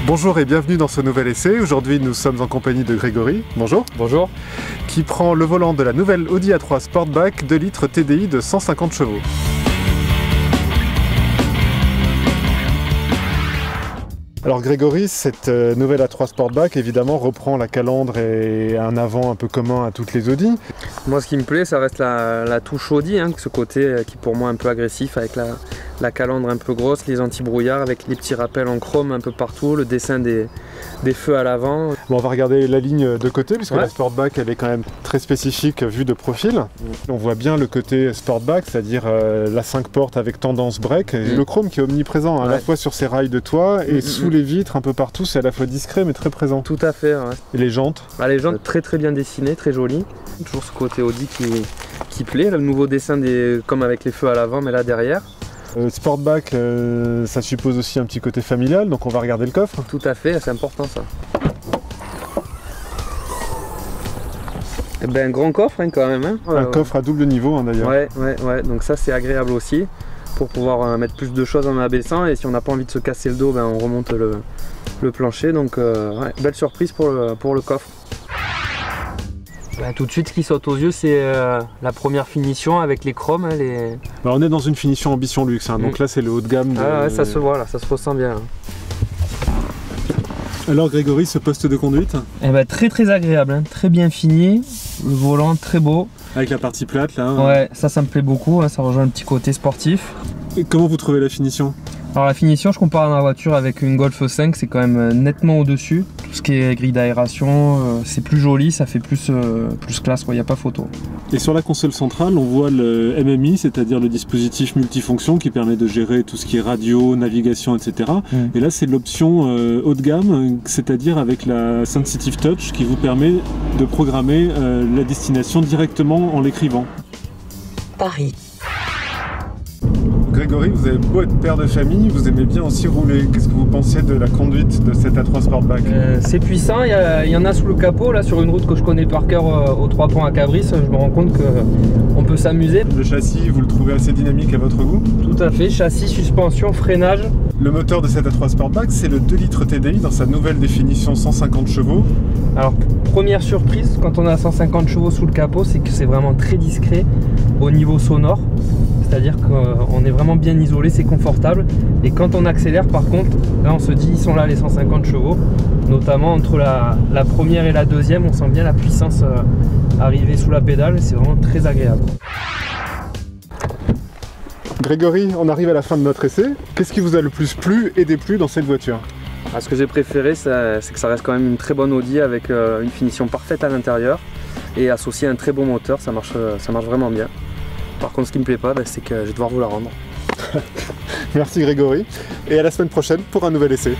Bonjour et bienvenue dans ce nouvel essai. Aujourd'hui nous sommes en compagnie de Grégory, bonjour. Bonjour. Qui prend le volant de la nouvelle Audi A3 Sportback 2 litres TDI de 150 chevaux. Alors Grégory, cette nouvelle A3 Sportback évidemment reprend la calandre et un avant un peu commun à toutes les Audi. Moi ce qui me plaît ça reste la touche Audi, ce côté qui pour moi est un peu agressif avec la calandre un peu grosse, les anti-brouillards avec les petits rappels en chrome un peu partout, le dessin des feux à l'avant. Bon, on va regarder la ligne de côté puisque la Sportback elle est quand même très spécifique vue de profil. On voit bien le côté Sportback, c'est-à-dire la 5 portes avec tendance break et le chrome qui est omniprésent à la fois sur ses rails de toit et sous les vitres un peu partout, c'est à la fois discret mais très présent. Tout à fait. Et les jantes les jantes très bien dessinées, très jolies. Toujours ce côté Audi qui plaît, le nouveau dessin comme avec les feux à l'avant mais là derrière. Sportback, ça suppose aussi un petit côté familial, donc on va regarder le coffre. Tout à fait, c'est important ça. Et un grand coffre quand même. Un coffre à double niveau d'ailleurs. Ouais, donc ça c'est agréable aussi pour pouvoir mettre plus de choses en abaissant, et si on n'a pas envie de se casser le dos, on remonte le plancher, donc belle surprise pour le coffre. Tout de suite ce qui saute aux yeux c'est la première finition avec les chromes. On est dans une finition ambition luxe, donc là c'est le haut de gamme. Ça se voit là, ça se ressent bien. Alors Grégory, ce poste de conduite très agréable, très bien fini, le volant très beau. Avec la partie plate là. Ouais, ça me plaît beaucoup, ça rejoint un petit côté sportif. Et comment vous trouvez la finition? Alors la finition, je compare ma voiture avec une Golf 5, c'est quand même nettement au-dessus. Tout ce qui est grille d'aération, c'est plus joli, ça fait plus classe, il n'y a pas photo. Et sur la console centrale, on voit le MMI, c'est-à-dire le dispositif multifonction qui permet de gérer tout ce qui est radio, navigation, etc. Et là, c'est l'option haut de gamme, c'est-à-dire avec la Sensitive Touch qui vous permet de programmer la destination directement en l'écrivant. Paris. Grégory, vous avez beau être père de famille, vous aimez bien aussi rouler. Qu'est-ce que vous pensiez de la conduite de cette A3 Sportback? C'est puissant, il y en a sous le capot, là sur une route que je connais par cœur aux 3 ponts à Cabris, je me rends compte qu'on peut s'amuser. Le châssis, vous le trouvez assez dynamique à votre goût? Tout à fait, châssis, suspension, freinage. Le moteur de cette A3 Sportback, c'est le 2 litres TDI dans sa nouvelle définition 150 chevaux. Alors, première surprise, quand on a 150 chevaux sous le capot, c'est que c'est vraiment très discret au niveau sonore. C'est-à-dire qu'on est vraiment bien isolé, c'est confortable. Et quand on accélère, par contre, là on se dit, ils sont là les 150 chevaux. Notamment entre la première et la deuxième, on sent bien la puissance arriver sous la pédale. C'est vraiment très agréable. Grégory, on arrive à la fin de notre essai. Qu'est-ce qui vous a le plus plu et déplu dans cette voiture? Ce que j'ai préféré, c'est que ça reste quand même une très bonne Audi avec une finition parfaite à l'intérieur. Et associé à un très bon moteur, ça marche vraiment bien. Par contre, ce qui me plaît pas, c'est que je vais devoir vous la rendre. Merci Grégory, et à la semaine prochaine pour un nouvel essai.